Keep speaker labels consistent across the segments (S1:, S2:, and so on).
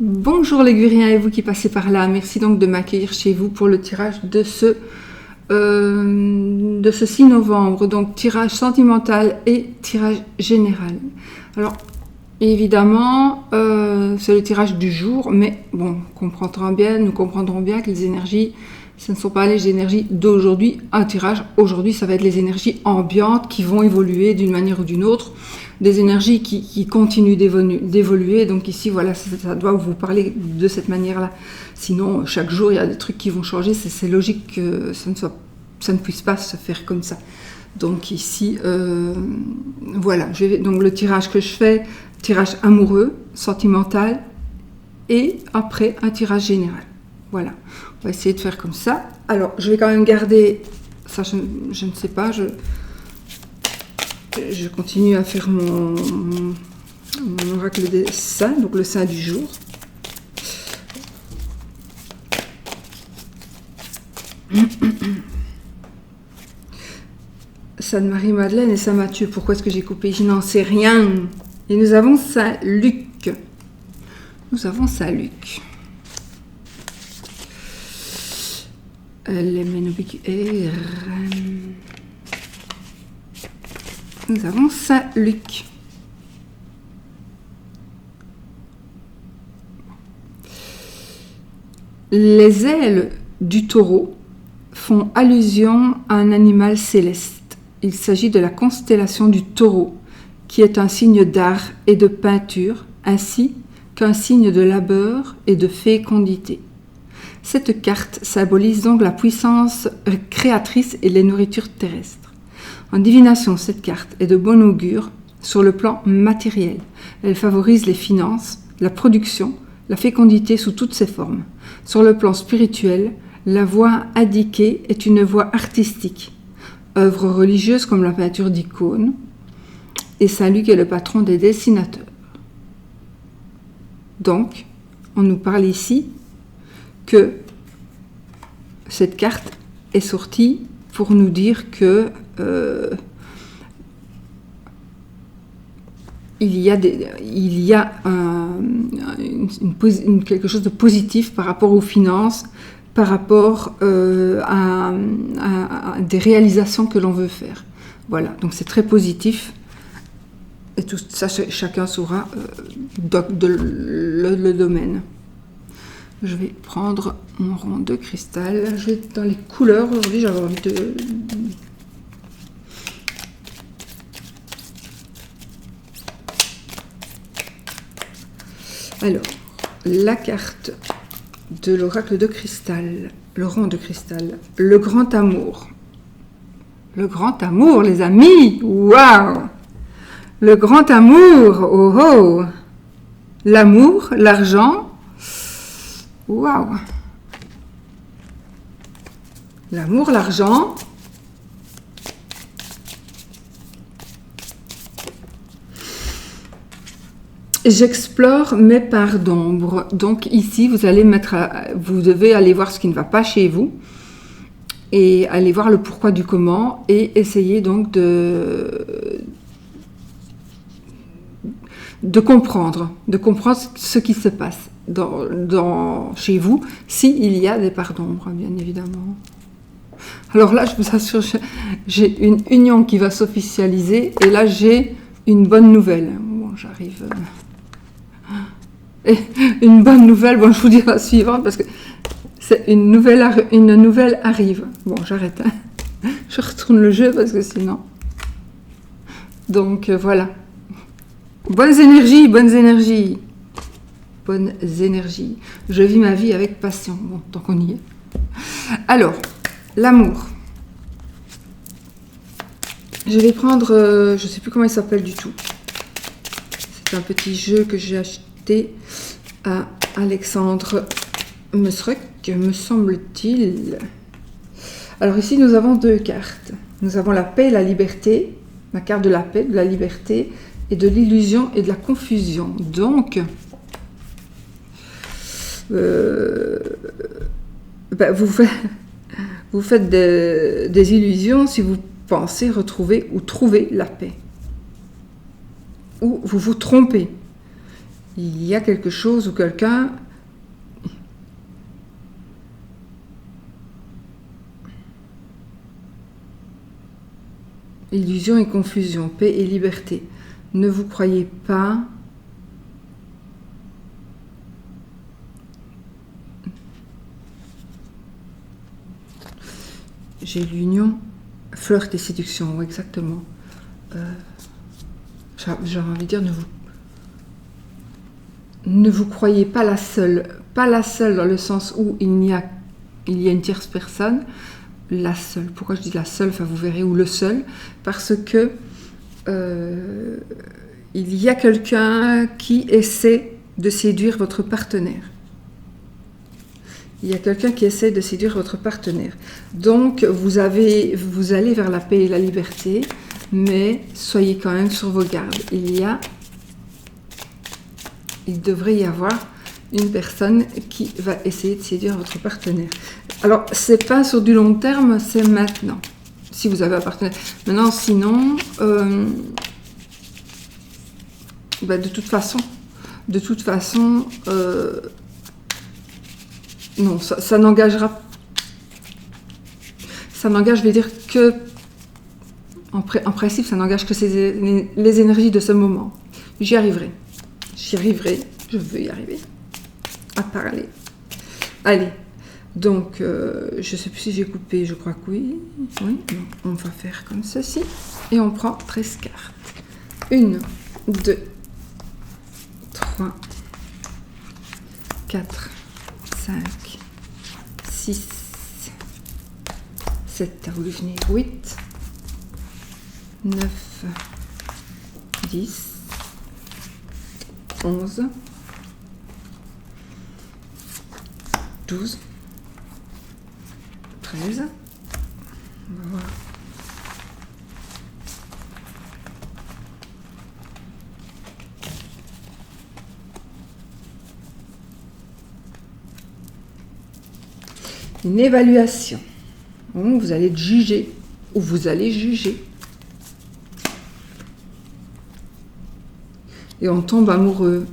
S1: Bonjour les Guriens et vous qui passez par là, merci donc de m'accueillir chez vous pour le tirage de ce 6 novembre, donc tirage sentimental et tirage général. Alors évidemment c'est le tirage du jour, mais bon, nous comprendrons bien que les énergies, ce ne sont pas les énergies d'aujourd'hui. Un tirage aujourd'hui, ça va être les énergies ambiantes qui vont évoluer d'une manière ou d'une autre, des énergies qui continuent d'évoluer. Donc ici, voilà, ça doit vous parler de cette manière-là. Sinon, chaque jour, il y a des trucs qui vont changer. C'est logique que ça ne puisse pas se faire comme ça. Donc ici, voilà. Donc le tirage que je fais, tirage amoureux, sentimental, et après un tirage général. Voilà. On va essayer de faire comme ça. Alors, je vais quand même garder... Ça, je ne sais pas, je continue à faire mon oracle des saints, donc le saint du jour. Sainte Marie-Madeleine et Saint Matthieu. Pourquoi est-ce que j'ai coupé? Je n'en sais rien. Et nous avons Saint Luc. Nous avons Saint Luc. Nous avons Saint Luc. Les ailes du taureau font allusion à un animal céleste. Il s'agit de la constellation du taureau, qui est un signe d'art et de peinture, ainsi qu'un signe de labeur et de fécondité. Cette carte symbolise donc la puissance créatrice et les nourritures terrestres. En divination, cette carte est de bon augure sur le plan matériel. Elle favorise les finances, la production, la fécondité sous toutes ses formes. Sur le plan spirituel, la voie indiquée est une voie artistique. Œuvres religieuses comme la peinture d'icônes, et Saint Luc est le patron des dessinateurs. Donc, on nous parle ici que cette carte est sortie pour nous dire que il y a quelque chose de positif par rapport aux finances, par rapport à des réalisations que l'on veut faire. Voilà, donc c'est très positif. Et tout ça, chacun saura le domaine. Je vais prendre mon rond de cristal. Je vais dans les couleurs. Aujourd'hui, j'avais envie de... Alors, la carte de l'oracle de cristal, le rond de cristal, le grand amour. Le grand amour, les amis. Waouh! Le grand amour. Oh oh! L'amour, l'argent. Waouh! L'amour, l'argent. J'explore mes parts d'ombre. Donc ici, vous devez aller voir ce qui ne va pas chez vous et aller voir le pourquoi du comment et essayer donc de comprendre ce qui se passe chez vous, s'il y a des parts d'ombre, bien évidemment. Alors là, je vous assure, j'ai une union qui va s'officialiser et là, j'ai une bonne nouvelle. Bon, j'arrive... Et une bonne nouvelle, bon, je vous dirai la suivante parce que c'est une nouvelle arrive. Bon, j'arrête. Hein. Je retourne le jeu parce que sinon... Donc, voilà. Bonnes énergies, bonnes énergies. Bonnes énergies. Je vis ma vie avec passion. Bon, tant qu'on y est. Alors, l'amour. Je vais prendre... je ne sais plus comment il s'appelle du tout. C'est un petit jeu que j'ai acheté à Alexandre Mesruck, me semble-t-il. Alors ici, nous avons deux cartes. Nous avons la paix et la liberté. La carte de la paix, de la liberté et de l'illusion et de la confusion. Donc, vous faites des illusions si vous pensez retrouver ou trouver la paix. Ou vous vous trompez. Il y a quelque chose ou quelqu'un... Illusion et confusion, paix et liberté. Ne vous croyez pas... J'ai l'union, flirt et séduction, ouais, exactement. J'ai envie de dire, ne vous croyez pas la seule dans le sens où il y a une tierce personne, la seule. Pourquoi je dis la seule, enfin vous verrez, ou le seul, parce que il y a quelqu'un qui essaie de séduire votre partenaire. Il y a quelqu'un qui essaie de séduire votre partenaire. Donc, vous allez vers la paix et la liberté, mais soyez quand même sur vos gardes. Il devrait y avoir une personne qui va essayer de séduire votre partenaire. Alors, c'est pas sur du long terme, c'est maintenant. Si vous avez un partenaire. Maintenant, sinon, de toute façon, non, ça n'engagera. Ça n'engage, je vais dire que. En principe, ça n'engage que les énergies de ce moment. J'y arriverai. Je veux y arriver. À parler. Allez. Donc, je ne sais plus si j'ai coupé, je crois que oui. Oui, donc on va faire comme ceci. Et on prend 13 cartes. 1, 2, 3, 4, 5, 6, 7, t'as voulu venir, 8, 9, 10, 11, 12, 13, on va voir. Une évaluation. Donc, vous allez être jugé ou vous allez juger. Et on tombe amoureux.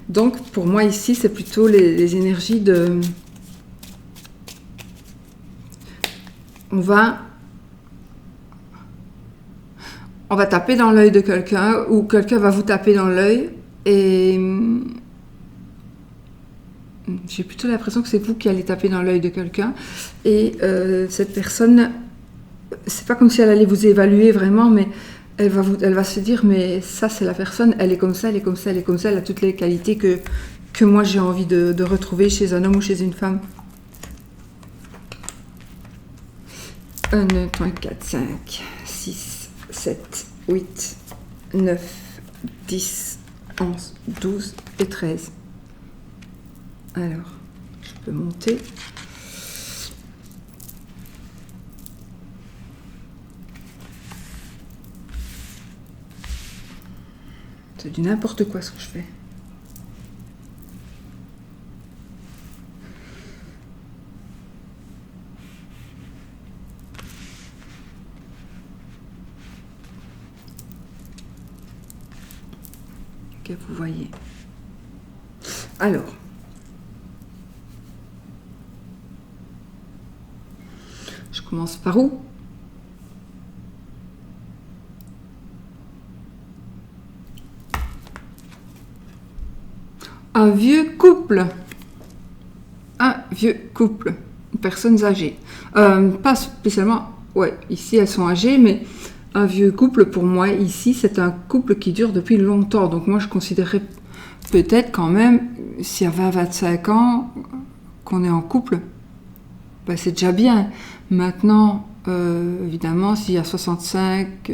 S1: Donc, pour moi, ici, c'est plutôt les énergies de... On va taper dans l'œil de quelqu'un ou quelqu'un va vous taper dans l'œil et... J'ai plutôt l'impression que c'est vous qui allez taper dans l'œil de quelqu'un et cette personne, c'est pas comme si elle allait vous évaluer vraiment, mais elle va se dire, mais ça c'est la personne, elle est comme ça, elle est comme ça, elle est comme ça, elle a toutes les qualités que moi j'ai envie de retrouver chez un homme ou chez une femme. 1, 2, 3, 4, 5, 6, 7, 8, 9, 10, 11, 12 et 13. Alors, je peux monter. C'est du n'importe quoi ce que je fais. Que vous voyez. Alors. Je commence par où? Un vieux couple. Un vieux couple. Personnes âgées. Pas spécialement... Ouais, ici elles sont âgées, mais un vieux couple, pour moi, ici, c'est un couple qui dure depuis longtemps. Donc moi, je considérerais peut-être quand même, s'il y a 20-25 ans, qu'on est en couple, ben, c'est déjà bien. Maintenant, évidemment, s'il y a 65,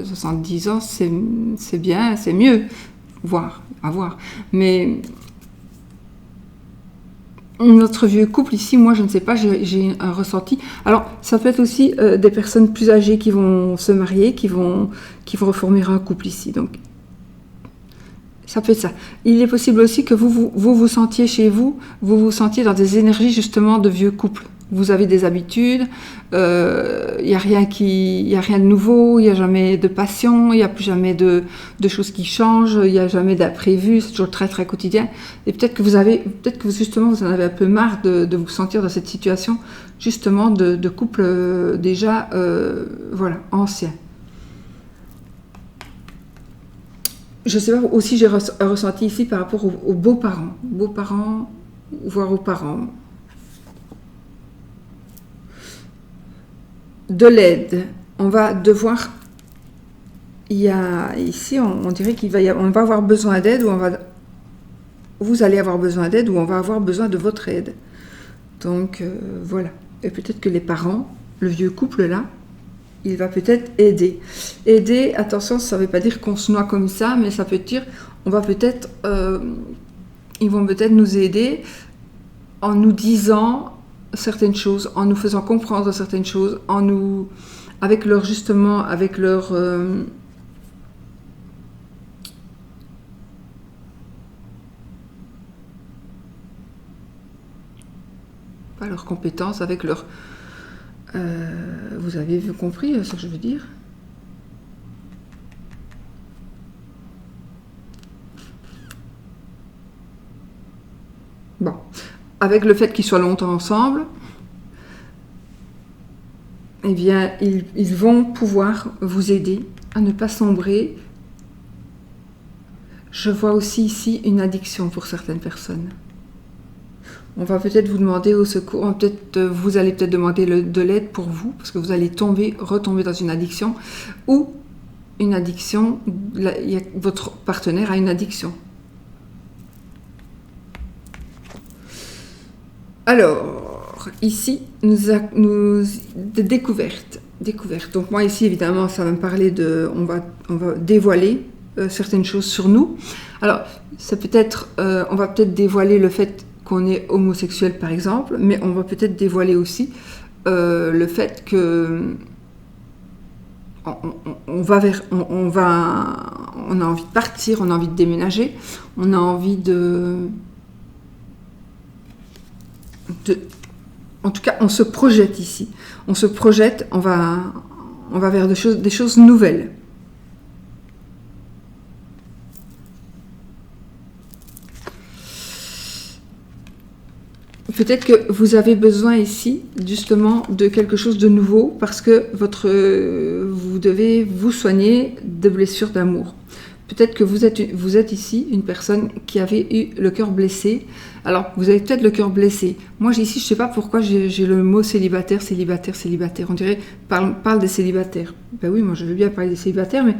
S1: 70 ans, c'est bien, c'est mieux, à voir. Mais notre vieux couple ici, moi je ne sais pas, j'ai un ressenti. Alors, ça peut être aussi des personnes plus âgées qui vont se marier, qui vont reformer un couple ici. Donc, ça peut être ça. Il est possible aussi que vous sentiez chez vous, vous sentiez dans des énergies justement de vieux couple. Vous avez des habitudes, il n'y a rien de nouveau, il n'y a jamais de passion, il n'y a plus jamais de choses qui changent, il n'y a jamais d'imprévu, c'est toujours très très quotidien. Et peut-être que justement vous en avez un peu marre de vous sentir dans cette situation justement de couple déjà voilà, ancien. Je sais pas, aussi j'ai ressenti ici par rapport aux beaux-parents, voire aux parents. De l'aide, on va devoir, il y a ici, on dirait on va avoir besoin d'aide, ou vous allez avoir besoin d'aide, ou on va avoir besoin de votre aide. Donc voilà, et peut-être que les parents, le vieux couple là, il va peut-être aider. Aider, attention, ça ne veut pas dire qu'on se noie comme ça, mais ça peut dire, ils vont peut-être nous aider en nous disant certaines choses, en nous faisant comprendre certaines choses, avec leur pas leurs compétences, avec leur vous avez compris ce que je veux dire? Bon, avec le fait qu'ils soient longtemps ensemble, eh bien, ils vont pouvoir vous aider à ne pas sombrer. Je vois aussi ici une addiction pour certaines personnes. On va peut-être vous demander au secours, vous allez peut-être demander de l'aide pour vous, parce que vous allez retomber dans une addiction, ou une addiction, votre partenaire a une addiction. Alors, ici, de découverte. Donc moi ici, évidemment, ça va me parler on va dévoiler certaines choses sur nous. Alors, c'est peut-être, on va peut-être dévoiler le fait qu'on est homosexuel par exemple, mais on va peut-être dévoiler aussi le fait que on a envie de partir, on a envie de déménager, on a envie en tout cas, on se projette ici. On se projette, on va vers des choses nouvelles. Peut-être que vous avez besoin ici, justement, de quelque chose de nouveau parce que vous devez vous soigner de blessures d'amour. Peut-être que vous êtes ici une personne qui avait eu le cœur blessé. Alors, vous avez peut-être le cœur blessé. Moi, ici, je ne sais pas pourquoi j'ai le mot célibataire. On dirait, parle des célibataires. Ben oui, moi, je veux bien parler des célibataires, mais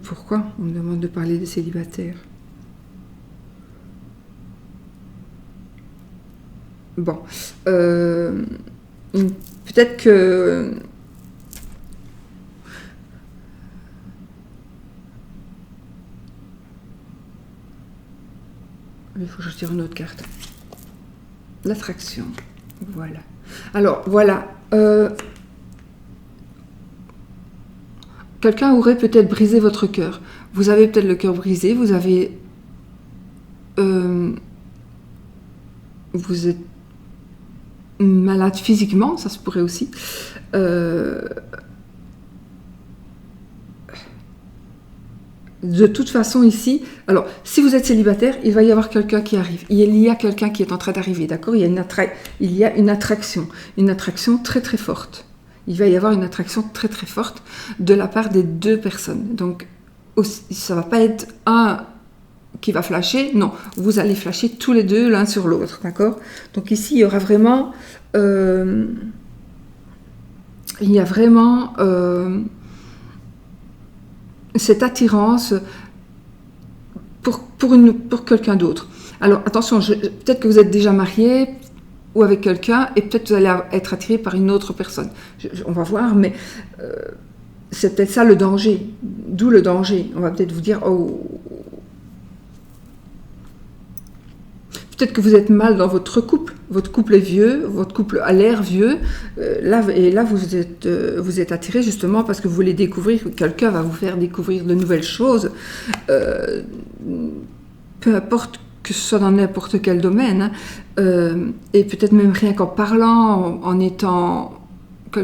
S1: pourquoi on me demande de parler des célibataires? Bon, peut-être que il faut que je tire une autre carte. L'attraction, voilà. Alors, voilà. Quelqu'un aurait peut-être brisé votre cœur. Vous avez peut-être le cœur brisé, vous êtes malade physiquement, ça se pourrait aussi. De toute façon ici, alors si vous êtes célibataire, il va y avoir quelqu'un qui arrive. Il y a quelqu'un qui est en train d'arriver, d'accord? Il y a une attraction très très forte. Il va y avoir une attraction très très forte de la part des deux personnes. Donc ça va pas être un qui va flasher, non, vous allez flasher tous les deux l'un sur l'autre, d'accord? Donc ici, il y aura vraiment cette attirance pour quelqu'un d'autre. Alors attention, peut-être que vous êtes déjà marié ou avec quelqu'un et peut-être que vous allez être attiré par une autre personne. On va voir, mais c'est peut-être ça le danger, d'où le danger. On va peut-être vous dire, oh, peut-être que vous êtes mal dans votre couple est vieux, votre couple a l'air vieux, là vous êtes attiré justement parce que vous voulez découvrir, quelqu'un va vous faire découvrir de nouvelles choses, peu importe que ce soit dans n'importe quel domaine, hein, et peut-être même rien qu'en parlant, en étant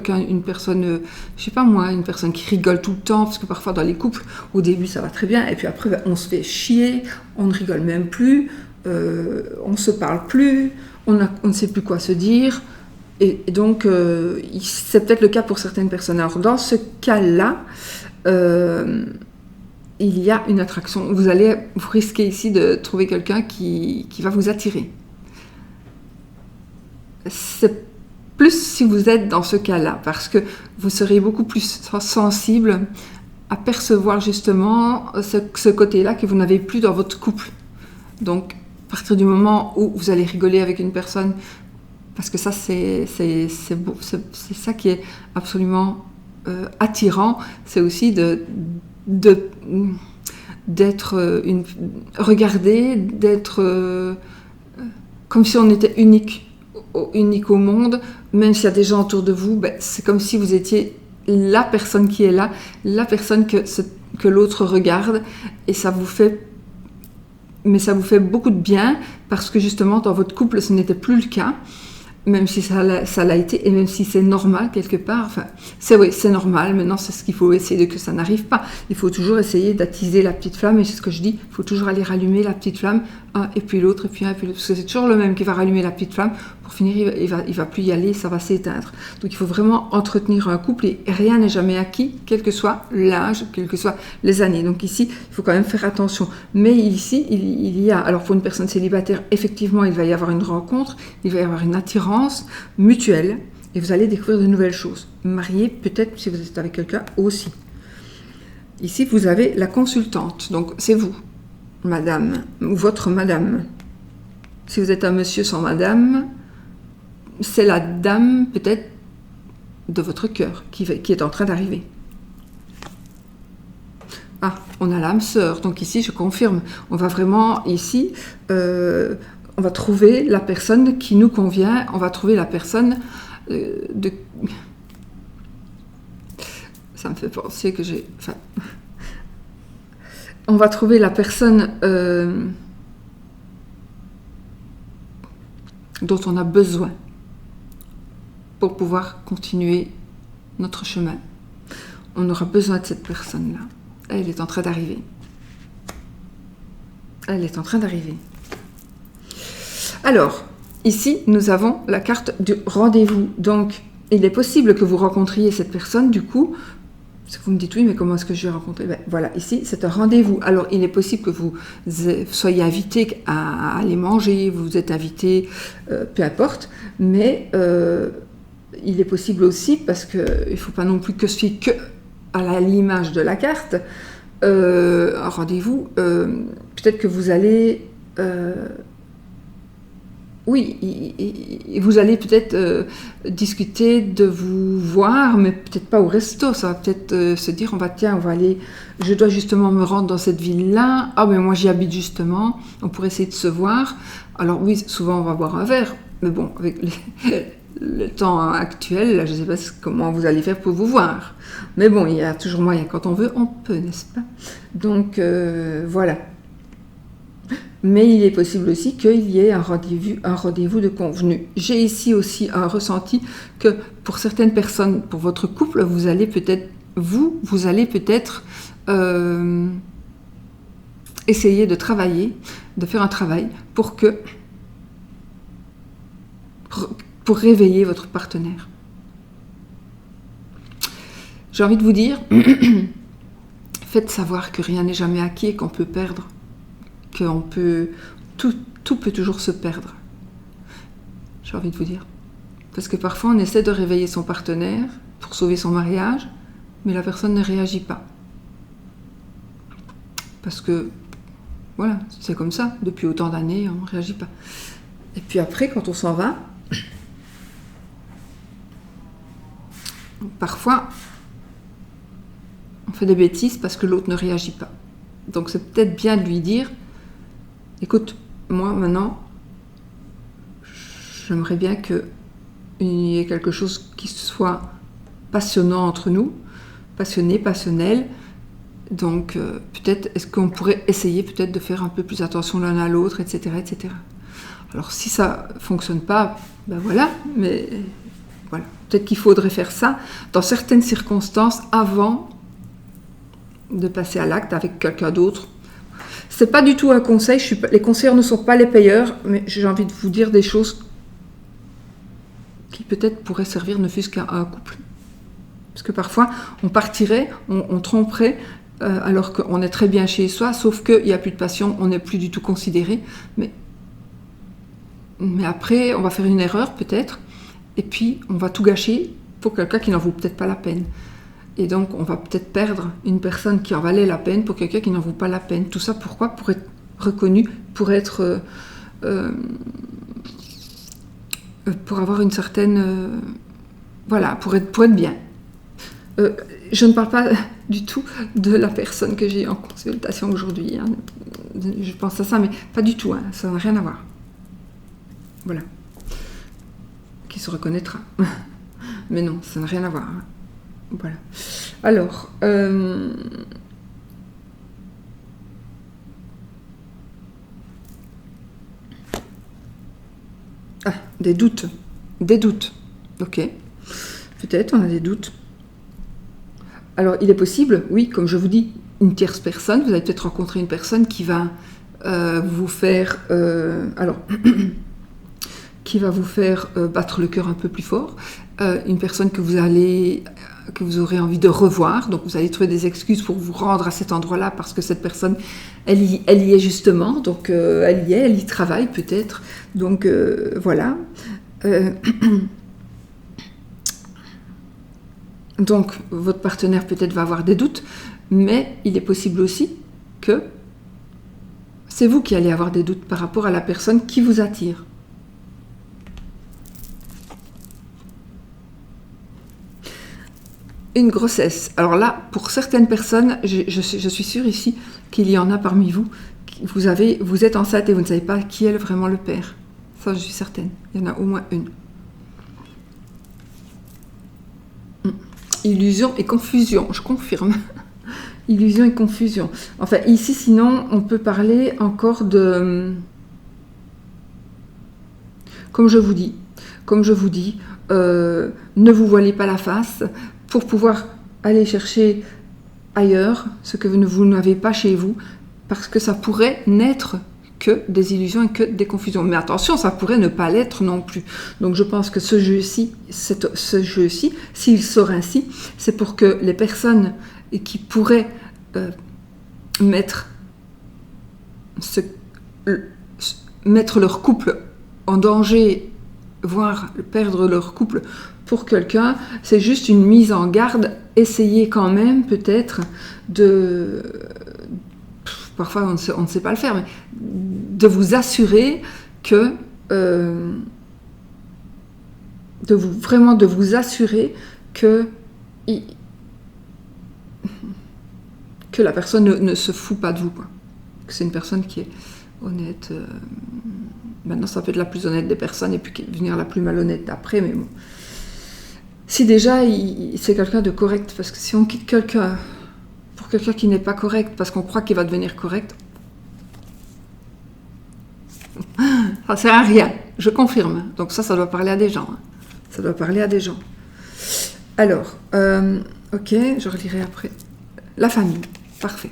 S1: une personne, je sais pas moi, une personne qui rigole tout le temps, parce que parfois dans les couples, au début ça va très bien, et puis après on se fait chier, on ne rigole même plus, on se parle plus, on ne sait plus quoi se dire, et donc c'est peut-être le cas pour certaines personnes. Alors dans ce cas-là, il y a une attraction. Vous risquez ici de trouver quelqu'un qui va vous attirer. C'est plus si vous êtes dans ce cas-là, parce que vous serez beaucoup plus sensible à percevoir justement ce côté-là que vous n'avez plus dans votre couple. Donc, à partir du moment où vous allez rigoler avec une personne, parce que ça, c'est beau, c'est ça qui est absolument attirant, c'est aussi d'être regardé, d'être comme si on était unique au monde, même s'il y a des gens autour de vous, c'est comme si vous étiez la personne qui est là, la personne que l'autre regarde, et ça vous fait beaucoup de bien, parce que justement dans votre couple ce n'était plus le cas, même si ça l'a été, et même si c'est normal quelque part, enfin, c'est normal, maintenant c'est ce qu'il faut essayer de que ça n'arrive pas. Il faut toujours essayer d'attiser la petite flamme, et c'est ce que je dis, il faut toujours aller rallumer la petite flamme, un et puis l'autre, et puis un et puis l'autre, parce que c'est toujours le même qui va rallumer la petite flamme, pour finir il va plus y aller, ça va s'éteindre. Donc il faut vraiment entretenir un couple, et rien n'est jamais acquis, quel que soit l'âge, quelles que soient les années. Donc ici, il faut quand même faire attention. Mais ici, il y a, alors pour une personne célibataire, effectivement, il va y avoir une rencontre, il va y avoir une attirance mutuelle, et vous allez découvrir de nouvelles choses. Marié, peut-être, si vous êtes avec quelqu'un aussi. Ici, vous avez la consultante, donc c'est vous, madame, ou votre madame. Si vous êtes un monsieur sans madame, c'est la dame, peut-être, de votre cœur, qui est en train d'arriver. Ah, on a l'âme sœur, donc ici, je confirme, on va vraiment, ici, on va trouver la personne qui nous convient, on va trouver la personne Ça me fait penser que on va trouver la personne dont on a besoin pour pouvoir continuer notre chemin. On aura besoin de cette personne-là. Elle est en train d'arriver. Elle est en train d'arriver. Alors, ici, nous avons la carte du rendez-vous. Donc, il est possible que vous rencontriez cette personne, du coup, parce que vous me dites, oui, mais comment est-ce que je vais rencontrer ? Voilà, ici, c'est un rendez-vous. Alors, il est possible que vous soyez invité à aller manger, vous êtes invité, peu importe, mais il est possible aussi, parce qu'il ne faut pas non plus que ce soit que à l'image de la carte, un rendez-vous, peut-être que vous allez... vous allez peut-être discuter de vous voir, mais peut-être pas au resto. Ça va peut-être se dire, on va aller, je dois justement me rendre dans cette ville-là. Ah, mais moi j'y habite justement. On pourrait essayer de se voir. Alors oui, souvent on va boire un verre, mais bon, avec le temps actuel, là, je ne sais pas comment vous allez faire pour vous voir. Mais bon, il y a toujours moyen. Quand on veut, on peut, n'est-ce pas ? Donc voilà. Mais il est possible aussi qu'il y ait un rendez-vous de convenu. J'ai ici aussi un ressenti que pour certaines personnes, pour votre couple, vous allez peut-être essayer de travailler, de faire un travail pour réveiller votre partenaire. J'ai envie de vous dire, faites savoir que rien n'est jamais acquis et qu'on peut perdre. Tout peut toujours se perdre. J'ai envie de vous dire. Parce que parfois, on essaie de réveiller son partenaire pour sauver son mariage, mais la personne ne réagit pas. Parce que, voilà, c'est comme ça. Depuis autant d'années, on ne réagit pas. Et puis après, quand on s'en va, parfois, on fait des bêtises parce que l'autre ne réagit pas. Donc c'est peut-être bien de lui dire, écoute, moi maintenant, j'aimerais bien qu'il y ait quelque chose qui soit passionnant entre nous, passionné, passionnel. Donc, peut-être, est-ce qu'on pourrait essayer peut-être de faire un peu plus attention l'un à l'autre, etc., etc. Alors, si ça ne fonctionne pas, ben voilà, mais voilà. Peut-être qu'il faudrait faire ça dans certaines circonstances avant de passer à l'acte avec quelqu'un d'autre. C'est pas du tout un conseil, les conseillers ne sont pas les payeurs, mais j'ai envie de vous dire des choses qui peut-être pourraient servir ne fût-ce qu'à un couple. Parce que parfois, on partirait, on tromperait, alors qu'on est très bien chez soi, sauf qu'il n'y a plus de passion, on n'est plus du tout considéré. Mais après, on va faire une erreur peut-être, et puis on va tout gâcher pour quelqu'un qui n'en vaut peut-être pas la peine. Et donc, on va peut-être perdre une personne qui en valait la peine pour quelqu'un qui n'en vaut pas la peine. Tout ça, pourquoi? Pour être reconnu, pour avoir une certaine... voilà, pour être bien. Je ne parle pas du tout de la personne que j'ai en consultation aujourd'hui. Hein. Je pense à ça, mais pas du tout. Hein. Ça n'a rien à voir. Voilà. Qui se reconnaîtra. Mais non, ça n'a rien à voir. Hein. Voilà. Alors, des doutes. Des doutes. Ok. Peut-être on a des doutes. Alors, il est possible, oui, comme je vous dis, une tierce personne. Vous allez peut-être rencontrer une personne qui va vous faire... qui va vous faire battre le cœur un peu plus fort. Une personne que vous aurez envie de revoir. Donc, vous allez trouver des excuses pour vous rendre à cet endroit-là parce que cette personne, elle y est justement. Donc, elle y travaille peut-être. Donc, voilà. Donc, votre partenaire peut-être va avoir des doutes, mais il est possible aussi que c'est vous qui allez avoir des doutes par rapport à la personne qui vous attire. Une grossesse. Alors là, pour certaines personnes, je suis sûre ici qu'il y en a parmi vous, vous êtes enceinte et vous ne savez pas qui est vraiment le père. Ça, je suis certaine. Il y en a au moins une. Illusion et confusion, je confirme. Illusion et confusion. Enfin, ici, sinon, on peut parler encore de... Comme je vous dis, ne vous voilez pas la face pour pouvoir aller chercher ailleurs ce que vous n'avez pas chez vous, parce que ça pourrait n'être que des illusions et que des confusions. Mais attention, ça pourrait ne pas l'être non plus. Donc je pense que ce jeu-ci, s'il sort ainsi, c'est pour que les personnes qui pourraient mettre leur couple en danger, voire perdre leur couple pour quelqu'un, c'est juste une mise en garde. Essayez quand même peut-être de... Parfois on ne sait pas le faire, mais de vous assurer que... de vous assurer que la personne ne se fout pas de vous, quoi. Que c'est une personne qui est honnête. Maintenant, ça peut être la plus honnête des personnes et puis devenir la plus malhonnête d'après, mais bon. Si déjà, c'est quelqu'un de correct, parce que si on quitte quelqu'un pour quelqu'un qui n'est pas correct, parce qu'on croit qu'il va devenir correct, ça sert à rien, je confirme. Donc ça doit parler à des gens. Hein. Ça doit parler à des gens. Alors, ok, je relirai après. La famille, parfait.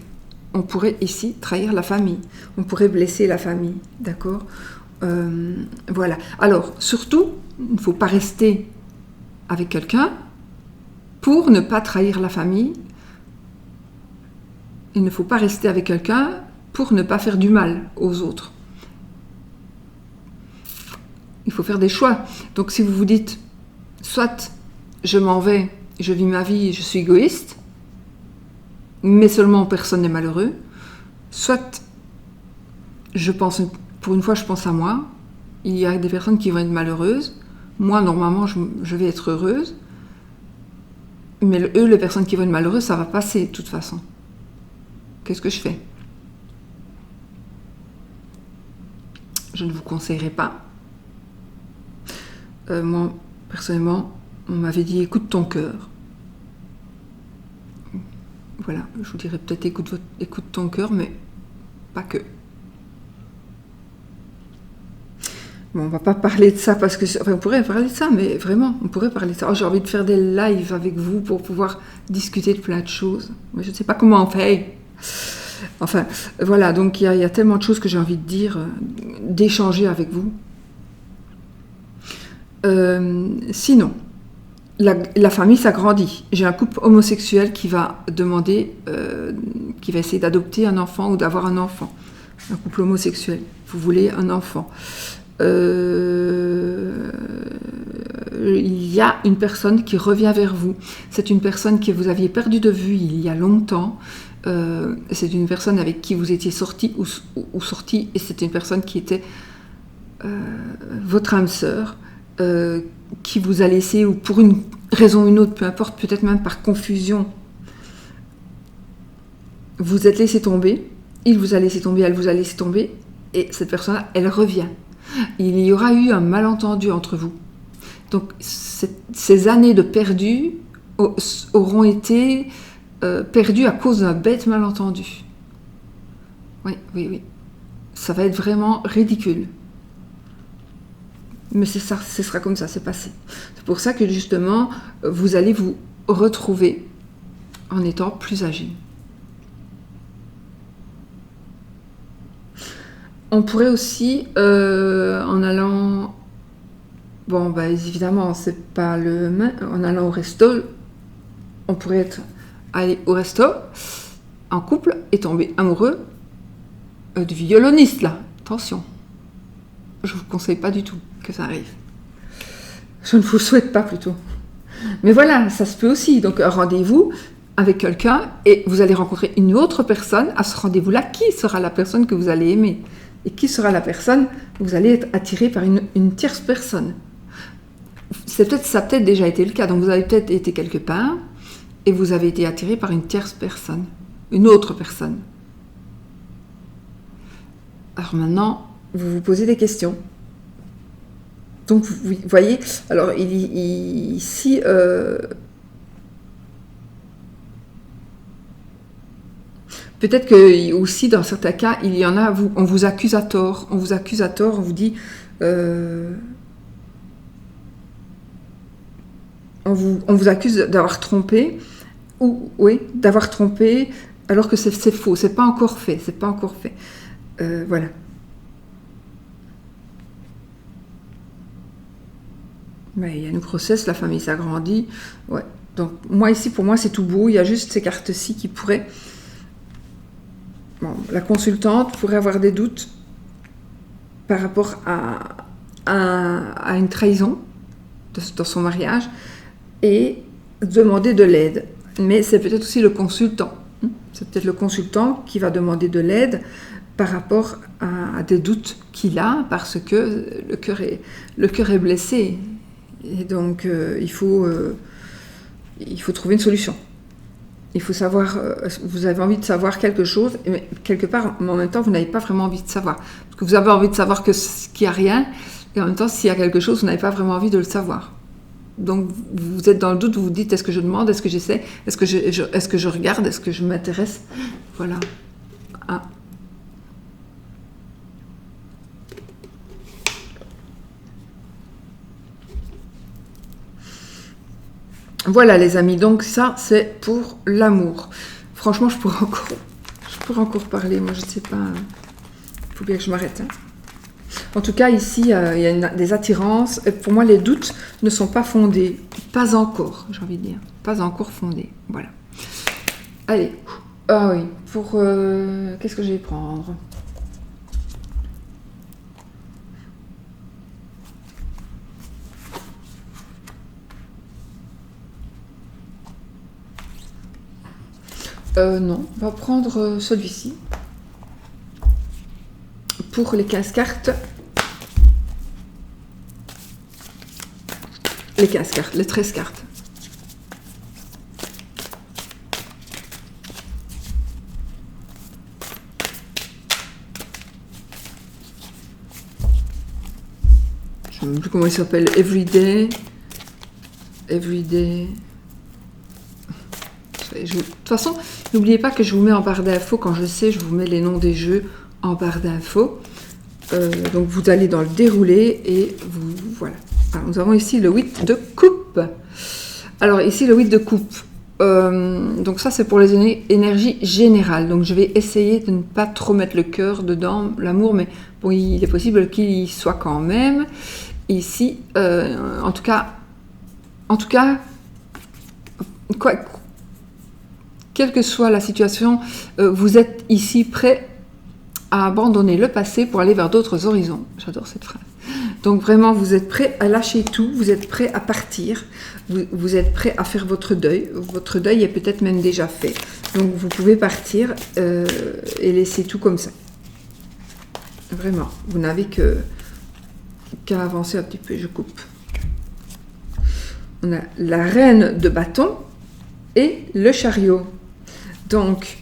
S1: On pourrait ici trahir la famille. On pourrait blesser la famille, d'accord ? Voilà. Alors, surtout, il ne faut pas rester avec quelqu'un pour ne pas trahir la famille. Il ne faut pas rester avec quelqu'un pour ne pas faire du mal aux autres. Il faut faire des choix. Donc, si vous vous dites, soit je m'en vais, je vis ma vie, je suis égoïste, mais seulement personne n'est malheureux, soit pour une fois, je pense à moi, il y a des personnes qui vont être malheureuses, moi, normalement, je vais être heureuse, mais eux, les personnes qui vont être malheureuses, ça va passer, de toute façon. Qu'est-ce que je fais ? Je ne vous conseillerais pas. Moi, personnellement, on m'avait dit, écoute ton cœur. Voilà, je vous dirais peut-être écoute ton cœur, mais pas que. Bon, on va pas parler de ça parce que... Enfin, on pourrait parler de ça, mais vraiment, on pourrait parler de ça. Oh, j'ai envie de faire des lives avec vous pour pouvoir discuter de plein de choses. Mais je ne sais pas comment on fait. Enfin, voilà, donc il y a tellement de choses que j'ai envie de dire, d'échanger avec vous. Sinon, la famille s'agrandit. J'ai un couple homosexuel qui va demander, qui va essayer d'adopter un enfant ou d'avoir un enfant. Un couple homosexuel. Vous voulez un enfant. Il y a une personne qui revient vers vous. C'est une personne que vous aviez perdu de vue il y a longtemps. C'est une personne avec qui vous étiez sorti ou sorti, et c'est une personne qui était votre âme sœur, qui vous a laissé, ou pour une raison ou une autre, peu importe, peut-être même par confusion, vous êtes laissé tomber, il vous a laissé tomber, elle vous a laissé tomber, et cette personne-là, elle revient. Il y aura eu un malentendu entre vous. Donc, ces années de perdu auront été perdues à cause d'un bête malentendu. Oui, oui, oui. Ça va être vraiment ridicule. Mais c'est ça, ce sera comme ça, c'est passé. C'est pour ça que justement, vous allez vous retrouver en étant plus agile. On pourrait aussi, en allant, bon, bah, évidemment, c'est pas le même, en allant au resto, on pourrait aller au resto, en couple, et tomber amoureux du violoniste, là. Attention. Je ne vous conseille pas du tout que ça arrive. Je ne vous souhaite pas, plutôt. Mais voilà, ça se peut aussi. Donc, un rendez-vous avec quelqu'un, et vous allez rencontrer une autre personne. À ce rendez-vous-là, qui sera la personne que vous allez aimer? Et qui sera la personne? Vous allez être attiré par une tierce personne. Ça a peut-être déjà été le cas. Donc, vous avez peut-être été quelque part, et vous avez été attiré par une tierce personne. Une autre personne. Alors maintenant, vous vous posez des questions. Donc, vous voyez, alors ici, peut-être que aussi, dans certains cas, il y en a, on vous accuse à tort. On vous accuse à tort, on vous dit... on vous accuse d'avoir trompé, ou oui, d'avoir trompé, alors que c'est faux, c'est pas encore fait, c'est pas encore fait. Voilà. Ouais, il y a une grossesse, la famille s'agrandit. Ouais. Donc, moi, ici, pour moi, c'est tout beau. Il y a juste ces cartes-ci qui pourraient... Bon, la consultante pourrait avoir des doutes par rapport à une trahison dans son mariage et demander de l'aide. Mais c'est peut-être aussi le consultant. C'est peut-être le consultant qui va demander de l'aide par rapport à des doutes qu'il a, parce que le cœur est blessé. Et donc, il faut trouver une solution. Il faut savoir, vous avez envie de savoir quelque chose, mais quelque part, mais en même temps, vous n'avez pas vraiment envie de savoir. Parce que vous avez envie de savoir qu'il n'y a rien, et en même temps, s'il y a quelque chose, vous n'avez pas vraiment envie de le savoir. Donc, vous êtes dans le doute, vous vous dites, est-ce que je demande, est-ce que j'essaie, est-ce que je regarde, est-ce que je m'intéresse? Voilà. Ah. Voilà les amis, donc ça c'est pour l'amour. Franchement, je pourrais encore parler, moi je ne sais pas, il faut bien que je m'arrête. En tout cas, ici, il y a des attirances. Et pour moi, les doutes ne sont pas fondés. Pas encore, j'ai envie de dire. Pas encore fondés. Voilà. Allez. Ah oui. Pour... qu'est-ce que je vais prendre? Non. On va prendre celui-ci. Pour les 15 cartes. Les 15 cartes, les 13 cartes. Je ne sais plus comment il s'appelle. Everyday. parfait. De toute façon, n'oubliez pas que je vous mets en barre d'infos. Quand je sais, je vous mets les noms des jeux en barre d'infos. Donc vous allez dans le déroulé et vous voilà. Alors, nous avons ici le 8 de coupe. Alors ici le 8 de coupe. Donc ça c'est pour les énergies générales. Donc je vais essayer de ne pas trop mettre le cœur dedans, l'amour, mais bon, il est possible qu'il y soit quand même. Ici, en tout cas, quelle que soit la situation, vous êtes ici prêt à abandonner le passé pour aller vers d'autres horizons. J'adore cette phrase. Donc vraiment, vous êtes prêt à lâcher tout, vous êtes prêt à partir, vous êtes prêt à faire votre deuil. Votre deuil est peut-être même déjà fait. Donc vous pouvez partir et laisser tout comme ça. Vraiment, vous n'avez qu'à avancer un petit peu. Je coupe. On a la reine de bâton et le chariot. Donc,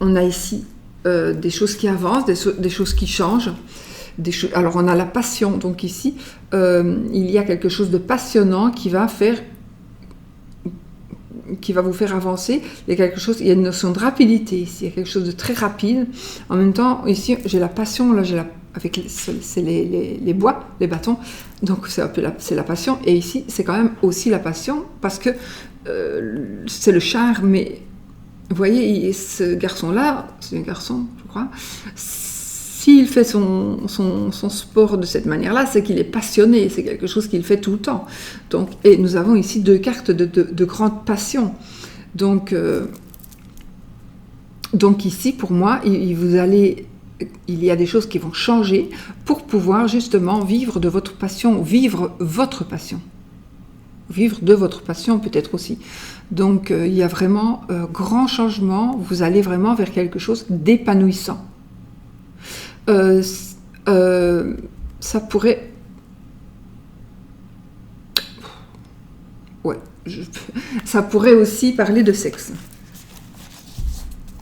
S1: on a ici des choses qui avancent, des choses qui changent. Alors, on a la passion. Donc ici, il y a quelque chose de passionnant qui va vous faire avancer. Il y a une notion de rapidité ici. Il y a quelque chose de très rapide. En même temps, ici, j'ai la passion. Là, avec les bois, les bâtons. Donc, c'est la passion. Et ici, c'est quand même aussi la passion parce que c'est le char. Mais vous voyez, ce garçon-là, c'est un garçon, je crois. S'il fait son sport de cette manière-là, c'est qu'il est passionné, c'est quelque chose qu'il fait tout le temps. Donc, et nous avons ici deux cartes de grande passion. Donc ici, pour moi, il y a des choses qui vont changer pour pouvoir justement vivre de votre passion, vivre votre passion. Vivre de votre passion peut-être aussi. Donc il y a vraiment grand changement, vous allez vraiment vers quelque chose d'épanouissant. Ça pourrait... Ouais, ça pourrait aussi parler de sexe.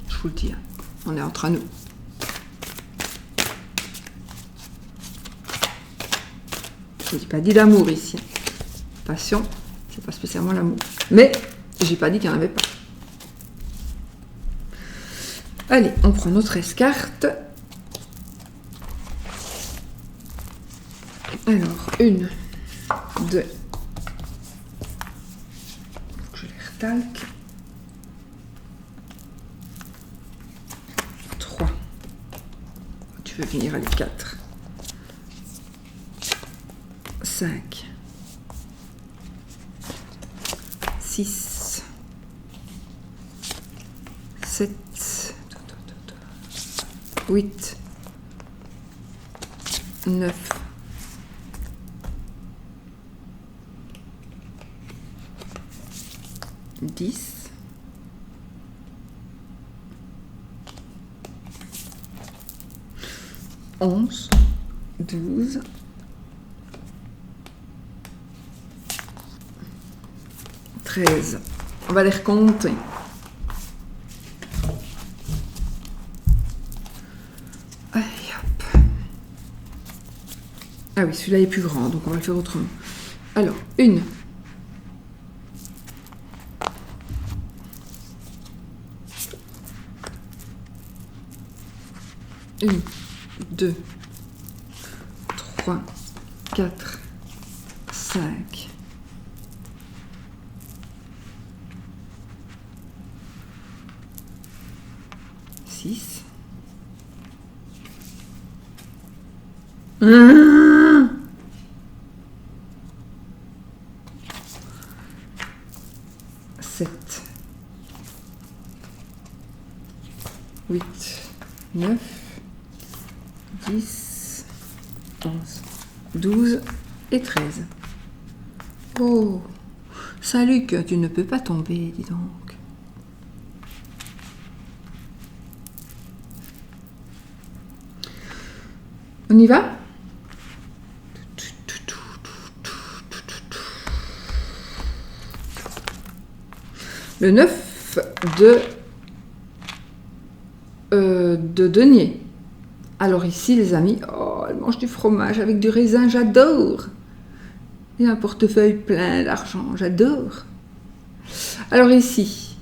S1: Je vous le dis, hein. On est entre nous. Je n'ai pas dit d'amour ici. Passion, c'est pas spécialement l'amour. Mais j'ai pas dit qu'il n'y en avait pas. Allez, on prend notre 13 cartes. Alors, 1, 2, je les retalque. 3. Tu veux venir, allez, 4. 5. 6. 7. 8. 9. 10, 11, 12, 13. On va les recompter. Allez, hop. Ah oui, celui-là est plus grand, donc on va le faire autrement. Alors, 1. 1, 2, 3, 4, 5, 6, 7, 8, 9, 10, 11, 12 et 13. Oh, Saint-Luc, tu ne peux pas tomber, dis donc. On y va? Le 9 de denier. Alors ici, les amis, oh, elle mange du fromage avec du raisin, j'adore. Et un portefeuille plein d'argent, j'adore. Alors ici,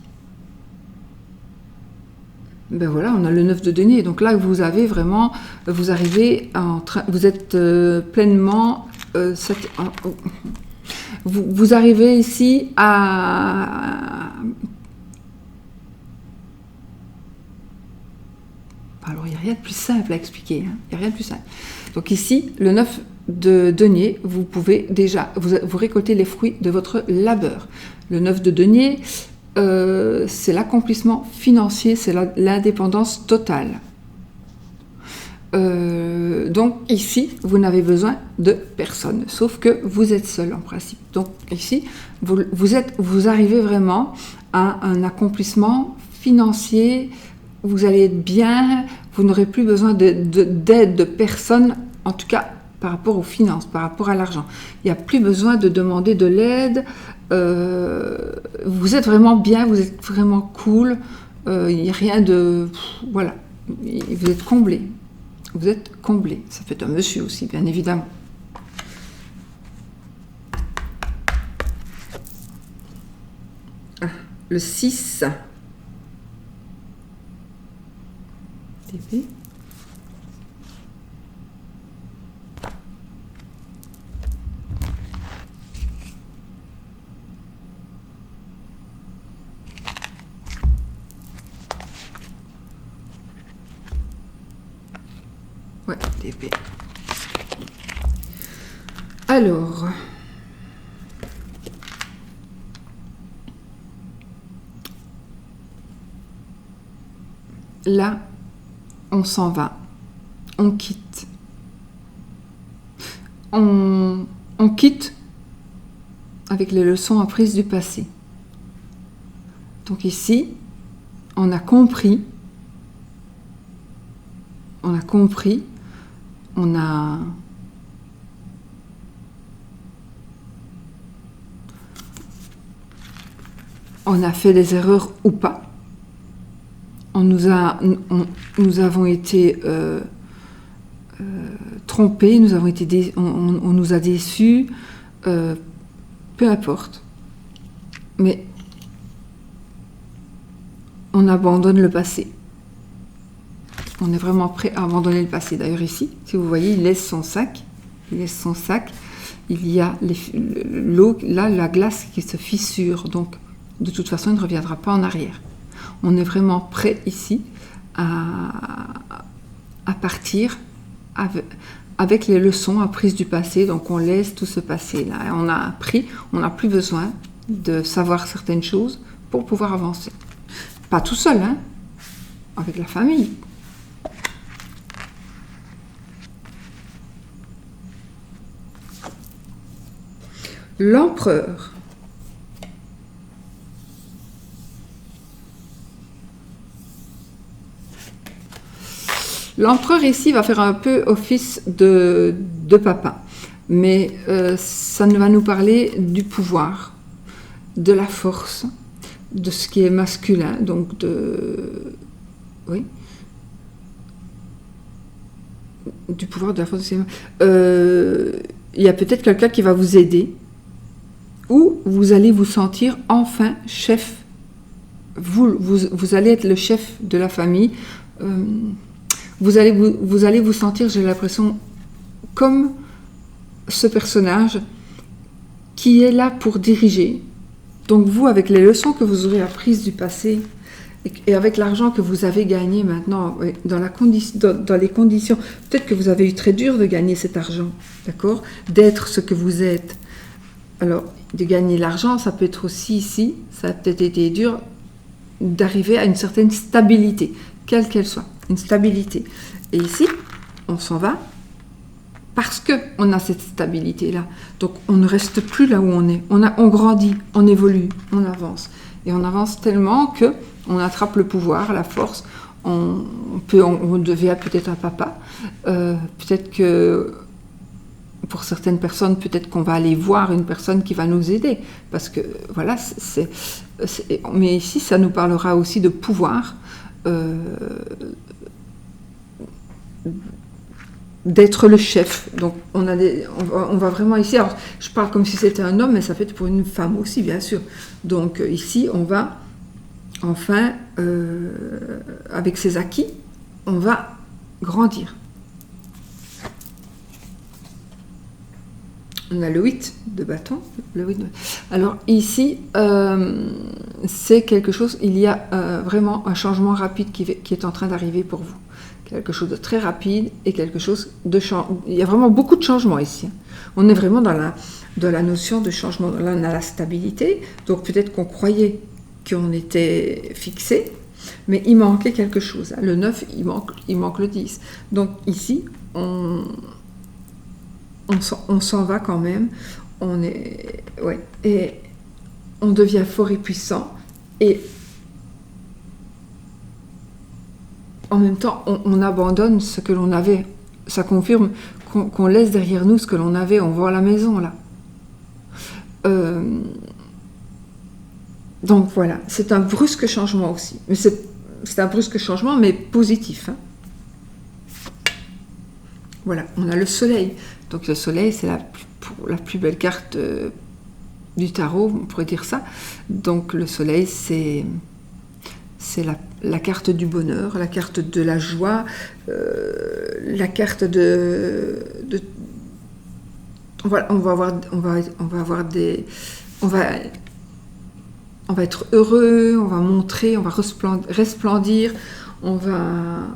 S1: Ben voilà, on a le 9 de denier. Donc là, vous avez vraiment, vous arrivez en train, vous êtes pleinement, vous arrivez ici à... Alors, il n'y a rien de plus simple à expliquer. Hein. Il n'y a rien de plus simple. Donc ici, le 9 de denier, vous pouvez déjà, vous récoltez les fruits de votre labeur. Le 9 de denier, c'est l'accomplissement financier, c'est l'indépendance totale. Donc ici, vous n'avez besoin de personne, sauf que vous êtes seul en principe. Donc ici, vous arrivez vraiment à un accomplissement financier, vous allez être bien, vous n'aurez plus besoin d'aide de personne, en tout cas par rapport aux finances, par rapport à l'argent. Il n'y a plus besoin de demander de l'aide, vous êtes vraiment bien, vous êtes vraiment cool, il n'y a rien de... Voilà, vous êtes comblé. Vous êtes comblé. Ça fait un monsieur aussi, bien évidemment. Ah, le 6. TP. Ouais, TP. Alors... Là, on s'en va, on quitte. On quitte avec les leçons apprises du passé. Donc ici, on a compris, on a fait des erreurs ou pas. Nous avons été trompés, on nous a déçus, peu importe. Mais on abandonne le passé. On est vraiment prêt à abandonner le passé. D'ailleurs ici, si vous voyez, il laisse son sac. Il y a l'eau, là, la glace qui se fissure. Donc, de toute façon, il ne reviendra pas en arrière. On est vraiment prêt ici à partir avec les leçons apprises du passé. Donc on laisse tout ce passé-là. On a appris, on n'a plus besoin de savoir certaines choses pour pouvoir avancer. Pas tout seul, hein, avec la famille. L'empereur. L'empereur ici va faire un peu office de papa, mais ça va nous parler du pouvoir, de la force, de ce qui est masculin, donc oui, du pouvoir, de la force. Il y a peut-être quelqu'un qui va vous aider, ou vous allez vous sentir enfin chef. Vous allez être le chef de la famille. Vous allez vous sentir, j'ai l'impression, comme ce personnage qui est là pour diriger. Donc vous, avec les leçons que vous aurez apprises du passé et avec l'argent que vous avez gagné maintenant, dans les conditions, peut-être que vous avez eu très dur de gagner cet argent, d'accord, d'être ce que vous êtes. Alors, de gagner l'argent, ça peut être aussi ici, ça a peut-être été dur d'arriver à une certaine stabilité, quelle qu'elle soit. Une stabilité. Et ici, on s'en va parce qu'on a cette stabilité-là. Donc, on ne reste plus là où on est. On grandit, on évolue, on avance. Et on avance tellement qu'on attrape le pouvoir, la force. On devient peut-être un papa. Peut-être que pour certaines personnes, peut-être qu'on va aller voir une personne qui va nous aider. Parce que, voilà, mais ici, ça nous parlera aussi de pouvoir. D'être le chef. Donc on va vraiment ici, alors je parle comme si c'était un homme, mais ça peut être pour une femme aussi, bien sûr. Donc ici on va enfin, avec ses acquis, on va grandir. On a le 8 de bâton. Alors ici, c'est quelque chose, il y a vraiment un changement rapide qui est en train d'arriver pour vous. Quelque chose de très rapide et quelque chose de changement. Il y a vraiment beaucoup de changements ici. On est vraiment dans la notion de changement. Là, on a la stabilité. Donc peut-être qu'on croyait qu'on était fixé, mais il manquait quelque chose. Le 9, il manque le 10. Donc ici, on s'en va quand même. Et on devient fort et puissant. Et en même temps, on abandonne ce que l'on avait. Ça confirme qu'on laisse derrière nous ce que l'on avait. On voit la maison, là. Donc voilà, c'est un brusque changement aussi. Mais c'est un brusque changement, mais positif. Hein. Voilà, on a le soleil. Donc le soleil, c'est la plus belle carte du tarot, on pourrait dire ça. Donc le soleil, c'est la carte du bonheur, la carte de la joie, la carte voilà, on va être heureux, on va montrer, on va resplendir, on va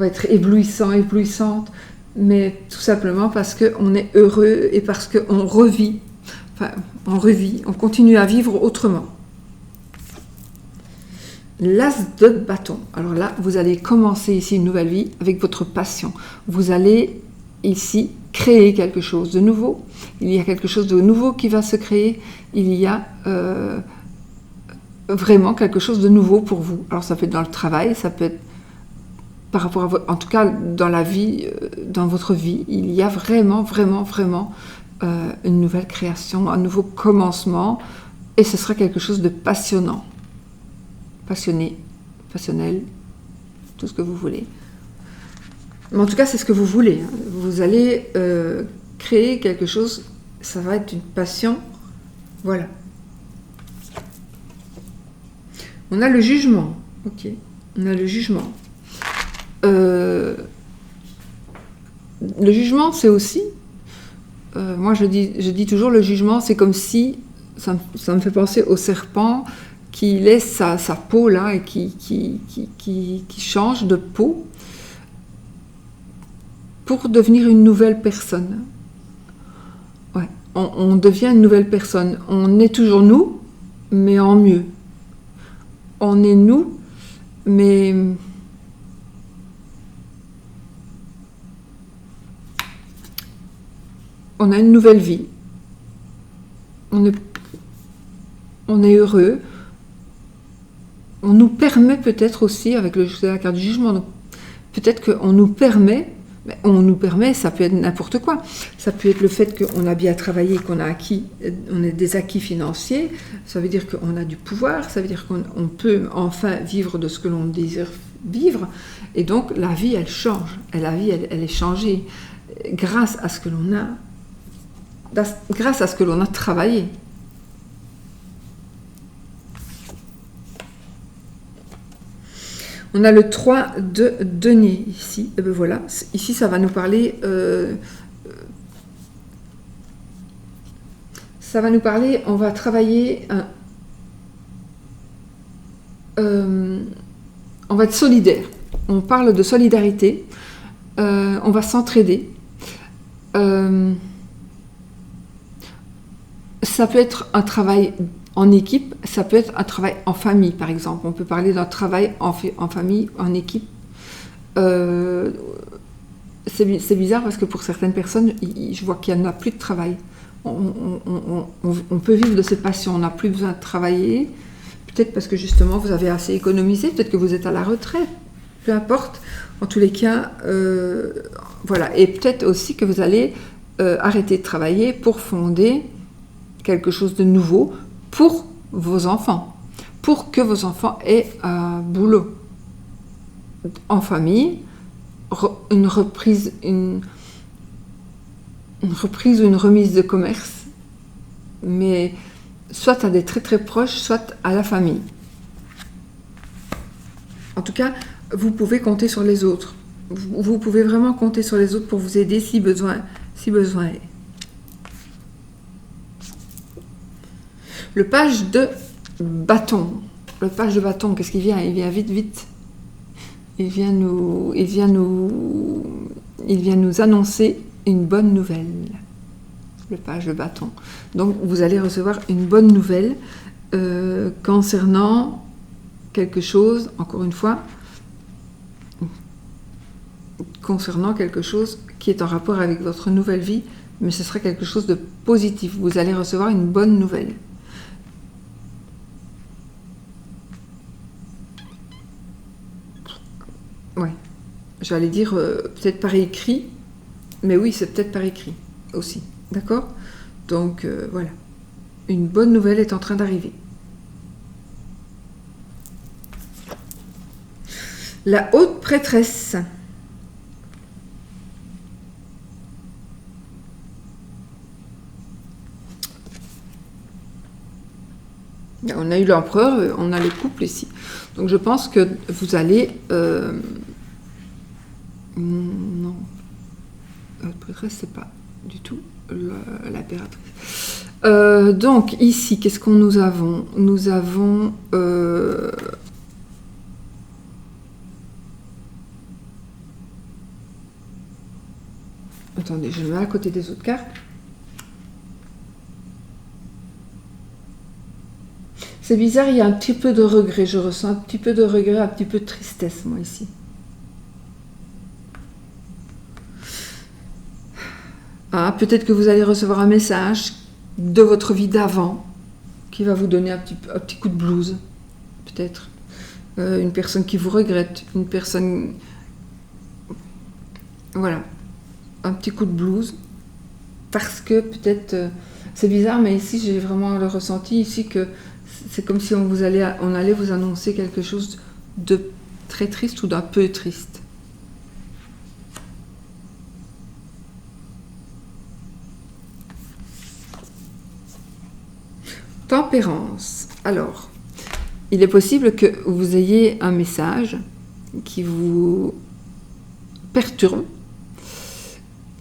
S1: être éblouissant, éblouissante, mais tout simplement parce qu'on est heureux et parce qu'on revit. Enfin, on continue à vivre autrement. L'as de bâton. Alors là, vous allez commencer ici une nouvelle vie avec votre passion. Vous allez ici créer quelque chose de nouveau. Il y a quelque chose de nouveau qui va se créer. Il y a vraiment quelque chose de nouveau pour vous. Alors ça peut être dans le travail, ça peut être par rapport à votre, en tout cas dans la vie, dans votre vie, il y a vraiment une nouvelle création, un nouveau commencement, et ce sera quelque chose de passionnant. Passionné, passionnel, tout ce que vous voulez. Mais en tout cas, c'est ce que vous voulez. Hein. Vous allez créer quelque chose, ça va être une passion. Voilà. On a le jugement. Ok. On a le jugement. Le jugement, c'est aussi... moi, je dis toujours, le jugement, c'est comme si... Ça me fait penser au serpent qui laisse sa peau là et qui change de peau pour devenir une nouvelle personne. Ouais, on devient une nouvelle personne. On est toujours nous, mais en mieux. On est nous, mais on a une nouvelle vie. On est heureux. On nous permet peut-être aussi, avec la carte du jugement, peut-être qu'on nous permet, ça peut être n'importe quoi. Ça peut être le fait qu'on a bien travaillé, qu'on a acquis, on a des acquis financiers, ça veut dire qu'on a du pouvoir, ça veut dire qu'on peut enfin vivre de ce que l'on désire vivre, et donc la vie, elle change, la vie, elle est changée grâce à ce que l'on a travaillé. On a le 3 de denier ici. Et ben voilà, ici ça va nous parler. On va travailler. On va être solidaire. On parle de solidarité. On va s'entraider. Ça peut être un travail en équipe, ça peut être un travail en famille, par exemple. On peut parler d'un travail en famille, en équipe. C'est bizarre parce que pour certaines personnes, je vois qu'il n'y en a plus de travail. On peut vivre de ses passions, on n'a plus besoin de travailler. Peut-être parce que justement, vous avez assez économisé, peut-être que vous êtes à la retraite. Peu importe. En tous les cas, voilà. Et peut-être aussi que vous allez arrêter de travailler pour fonder quelque chose de nouveau pour vos enfants, pour que vos enfants aient un boulot en famille, une reprise ou une remise de commerce, mais soit à des très très proches, soit à la famille. En tout cas, vous pouvez compter sur les autres. Vous pouvez vraiment compter sur les autres pour vous aider si besoin est. Le page de bâton. Le page de bâton, qu'est-ce qu'il vient? Il vient vite, vite. Il vient nous annoncer une bonne nouvelle. Le page de bâton. Donc, vous allez recevoir une bonne nouvelle concernant quelque chose, encore une fois, concernant quelque chose qui est en rapport avec votre nouvelle vie, mais ce sera quelque chose de positif. Vous allez recevoir une bonne nouvelle. Ouais, j'allais dire peut-être par écrit, mais oui, c'est peut-être par écrit aussi, d'accord? Donc voilà, une bonne nouvelle est en train d'arriver. La haute prêtresse. On a eu l'empereur, on a le couple ici. Donc je pense que vous allez... non. La prêtresse, c'est pas du tout l'impératrice. Donc ici, qu'est-ce qu'on nous avons? Nous avons... Attendez, je le mets à côté des autres cartes. C'est bizarre, il y a un petit peu de regret. Je ressens un petit peu de regret, un petit peu de tristesse, moi, ici. Ah, peut-être que vous allez recevoir un message de votre vie d'avant qui va vous donner un petit coup de blues, peut-être. Une personne qui vous regrette, une personne... Voilà. Un petit coup de blues. Parce que peut-être... c'est bizarre, mais ici, j'ai vraiment le ressenti ici que c'est comme si on allait vous annoncer quelque chose de très triste ou d'un peu triste. Tempérance. Alors, il est possible que vous ayez un message qui vous perturbe,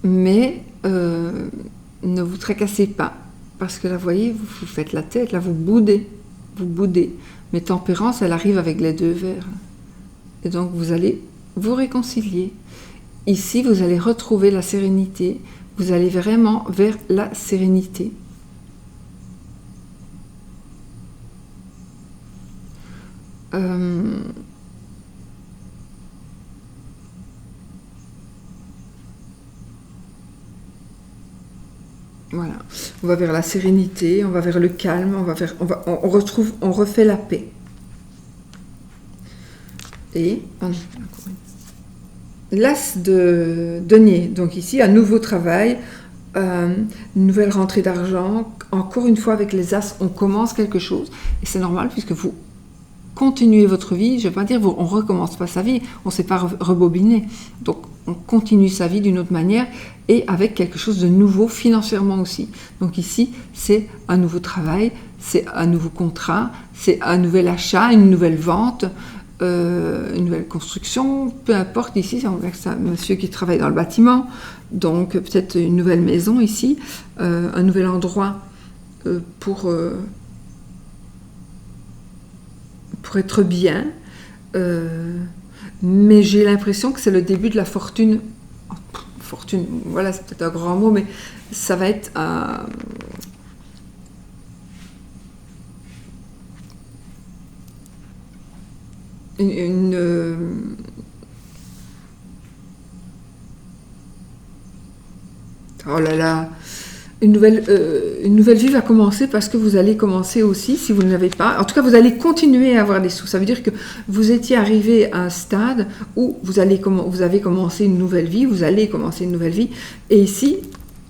S1: mais ne vous tracassez pas, parce que là, vous voyez, vous faites la tête, là, vous boudez. Mais tempérance, elle arrive avec les deux vers. Et donc, vous allez vous réconcilier. Ici, vous allez retrouver la sérénité. Vous allez vraiment vers la sérénité. Voilà, on va vers la sérénité, on va vers le calme, on refait la paix. Et l'as de denier, donc ici un nouveau travail, une nouvelle rentrée d'argent. Encore une fois avec les as, on commence quelque chose et c'est normal puisque vous continuez votre vie. Je ne vais pas dire on recommence pas sa vie, on ne s'est pas rebobiné. Donc on continue sa vie d'une autre manière et avec quelque chose de nouveau financièrement aussi. Donc ici, c'est un nouveau travail, c'est un nouveau contrat, c'est un nouvel achat, une nouvelle vente, une nouvelle construction, peu importe. Ici, on voit que c'est un monsieur qui travaille dans le bâtiment, donc peut-être une nouvelle maison ici, un nouvel endroit pour être bien. Mais j'ai l'impression que c'est le début de la fortune. Fortune, voilà, c'est peut-être un grand mot, mais ça va être oh là là, une nouvelle vie va commencer parce que vous allez commencer aussi, si vous ne l'avez pas, en tout cas vous allez continuer à avoir des sous. Ça veut dire que vous étiez arrivé à un stade où vous avez commencé une nouvelle vie, vous allez commencer une nouvelle vie, et ici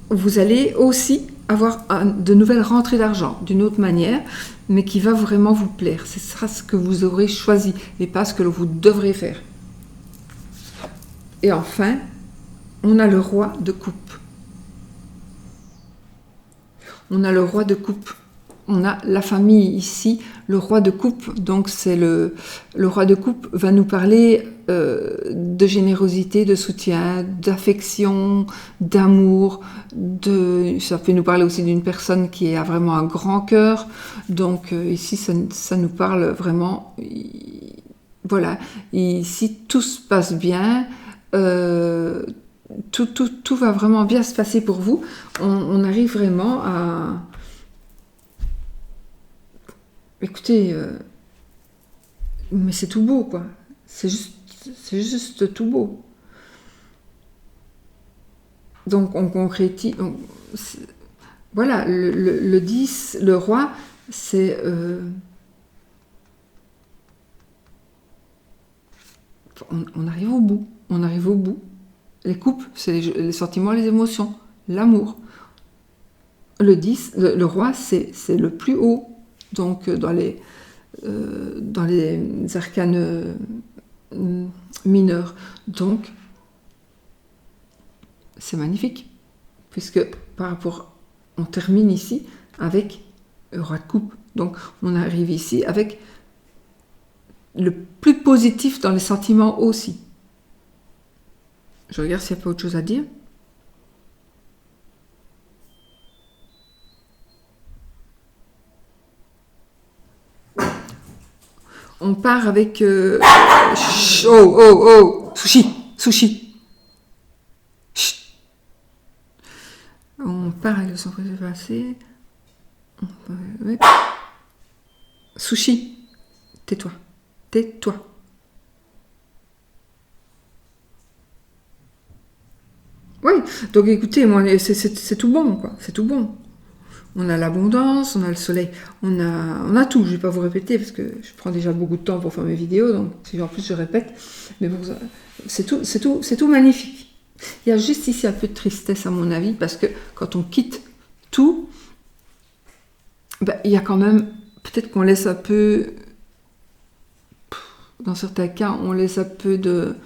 S1: vous allez aussi avoir de nouvelles rentrées d'argent d'une autre manière, mais qui va vraiment vous plaire. Ce sera ce que vous aurez choisi et pas ce que vous devrez faire. Et enfin, on a le roi de coupe. On a le roi de coupe. on a la famille ici, le roi de coupe. Donc c'est le roi de coupe va nous parler de générosité, de soutien, d'affection, d'amour. Ça peut nous parler aussi d'une personne qui a vraiment un grand cœur. Donc ici, ça nous parle vraiment. Voilà, ici tout se passe bien. Tout va vraiment bien se passer pour vous. On arrive vraiment à... Écoutez, mais c'est tout beau, quoi. C'est juste tout beau. Donc on concrétise... voilà, le 10, le roi, c'est... on arrive au bout. On arrive au bout. Les couples, c'est les sentiments, les émotions, l'amour. Le 10, le roi, c'est le plus haut. Donc, dans les arcanes mineurs. Donc, c'est magnifique. Puisque, par rapport, on termine ici avec le roi de coupe. Donc, on arrive ici avec le plus positif dans les sentiments aussi. Je regarde s'il n'y a pas autre chose à dire. On part avec... oh, sushi. Chut. On part avec le sang passé. Ouais. Sushi. Tais-toi. Oui, donc écoutez, moi, c'est tout bon, quoi. C'est tout bon. On a l'abondance, on a le soleil, on a tout. Je ne vais pas vous répéter parce que je prends déjà beaucoup de temps pour faire mes vidéos, donc si en plus je répète, mais bon, c'est tout magnifique. Il y a juste ici un peu de tristesse à mon avis parce que quand on quitte tout, ben, il y a quand même peut-être qu'on laisse un peu, dans certains cas, on laisse un peu de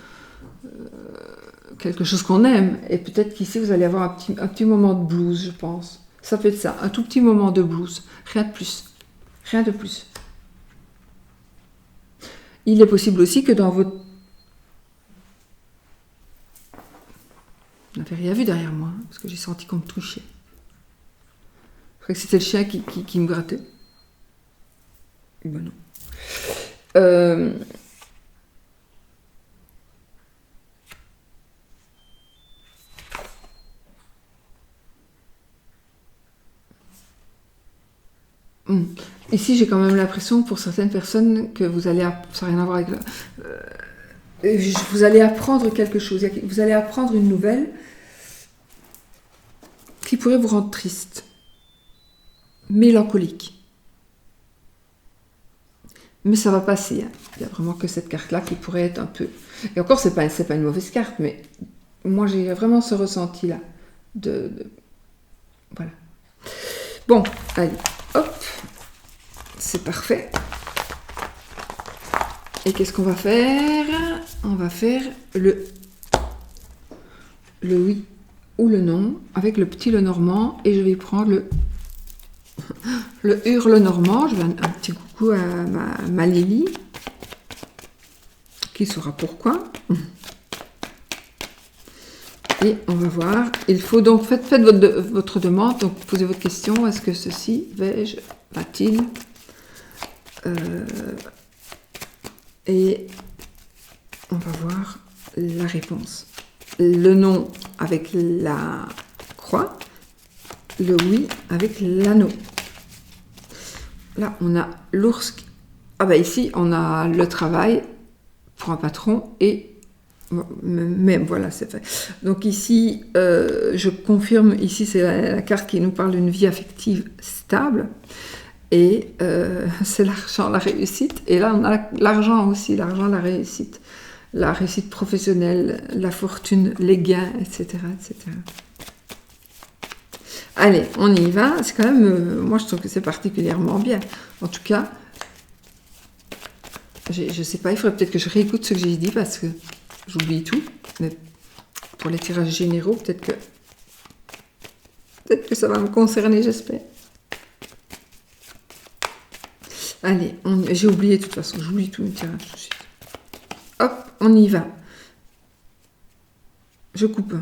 S1: quelque chose qu'on aime, et peut-être qu'ici vous allez avoir un petit moment de blues, je pense. Ça peut être ça, un tout petit moment de blues, rien de plus. Rien de plus. Il est possible aussi que dans votre... Vous n'avez rien vu derrière moi, hein, parce que j'ai senti qu'on me touchait. Je croyais que c'était le chien qui me grattait. Ben non. Ici, j'ai quand même l'impression, pour certaines personnes, que vous allez... Ça n'a rien à voir avec... vous allez apprendre quelque chose. Vous allez apprendre une nouvelle qui pourrait vous rendre triste, mélancolique. Mais ça va passer. Hein. Il n'y a vraiment que cette carte-là qui pourrait être un peu... Et encore, c'est pas une mauvaise carte, mais moi, j'ai vraiment ce ressenti-là. Voilà. Bon, allez, hop. C'est parfait. Et qu'est-ce qu'on va faire? On va faire le oui ou le non avec le petit Lenormand, et je vais prendre le hurle normand. Je vais un petit coucou à ma Lily qui saura pourquoi. Et on va voir. Il faut donc faites votre demande, donc posez votre question. Est-ce que ceci va-t-il et on va voir la réponse. Le non avec la croix, le oui avec l'anneau. Là, on a l'ours. Ah ben ici, on a le travail pour un patron et même, voilà, c'est fait. Donc ici, je confirme, ici c'est la carte qui nous parle d'une vie affective stable. Et c'est l'argent, la réussite. Et là, on a l'argent aussi, l'argent, la réussite professionnelle, la fortune, les gains, etc., etc. Allez, on y va. C'est quand même, moi, je trouve que c'est particulièrement bien. En tout cas, je ne sais pas, il faudrait peut-être que je réécoute ce que j'ai dit parce que j'oublie tout. Mais pour les tirages généraux, peut-être que ça va me concerner, j'espère. Allez, j'ai oublié de toute façon, j'oublie tout le tirage tout de suite. Hop, on y va. Je coupe.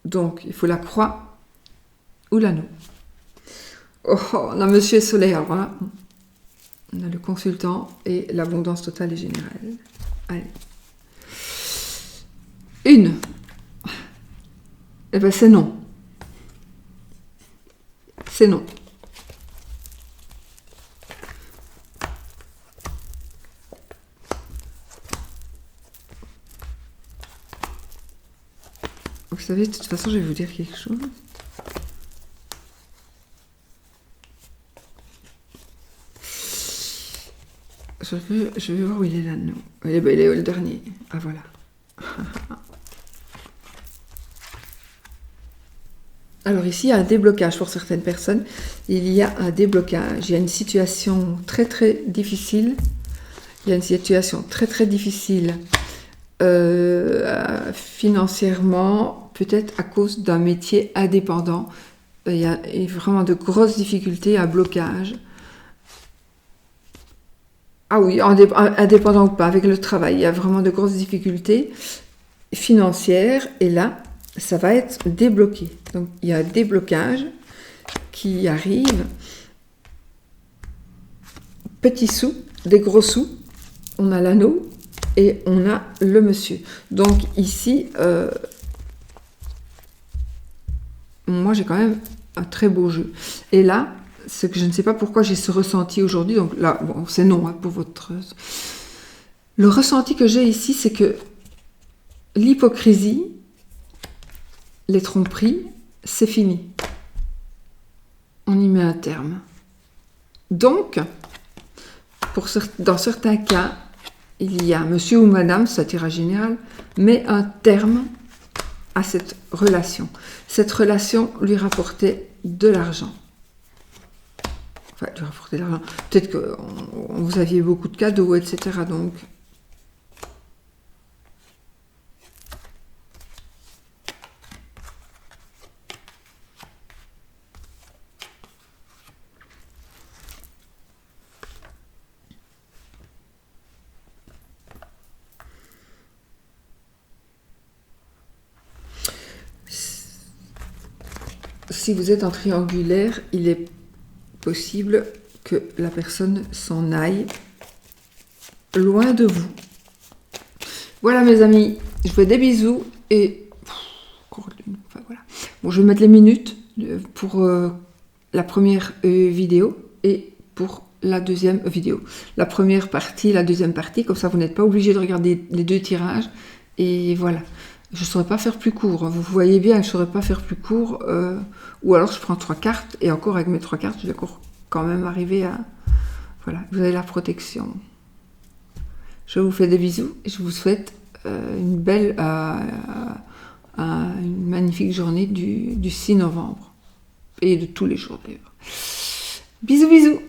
S1: Donc, il faut la croix ou l'anneau. Oh, on a Monsieur Soleil. Alors là, on a le consultant et l'abondance totale et générale. Allez. Une. Eh bien, c'est non. C'est non. Vous savez, de toute façon, je vais vous dire quelque chose. Je vais voir où il est l'anneau. Il est le dernier. Ah, voilà. Alors ici, il y a un déblocage pour certaines personnes. Il y a un déblocage. Il y a une situation très très difficile. Il y a une situation très très difficile financièrement, peut-être à cause d'un métier indépendant. Il y a vraiment de grosses difficultés, un blocage. Ah oui, indépendant ou pas, avec le travail, il y a vraiment de grosses difficultés financières. Et là, ça va être débloqué. Donc, il y a un déblocage qui arrive. Petits sous, des gros sous. On a l'anneau et on a le monsieur. Donc, ici, moi, j'ai quand même un très beau jeu. Et là, ce que je ne sais pas pourquoi j'ai ce ressenti aujourd'hui. Donc là, bon, c'est non pour votre... Le ressenti que j'ai ici, c'est que l'hypocrisie, les tromperies, c'est fini. On y met un terme. Donc, dans certains cas, il y a monsieur ou madame, c'est un tirage général, met un terme à cette relation. Cette relation lui rapportait de l'argent. Enfin, lui rapporter de l'argent. Peut-être que vous aviez beaucoup de cadeaux, etc. Donc, si vous êtes en triangulaire, il est possible que la personne s'en aille loin de vous. Voilà mes amis, je vous fais des bisous et enfin, voilà. Bon, je vais mettre les minutes pour la première vidéo et pour la deuxième vidéo. La première partie, la deuxième partie, comme ça vous n'êtes pas obligé de regarder les deux tirages. Et voilà. Je ne saurais pas faire plus court. Vous voyez bien, je ne saurais pas faire plus court. Ou alors je prends 3 cartes et encore avec mes 3 cartes, je vais quand même arriver à... Voilà, vous avez la protection. Je vous fais des bisous et je vous souhaite une belle, une magnifique journée du 6 novembre. Et de tous les jours d'ailleurs. Bisous, bisous!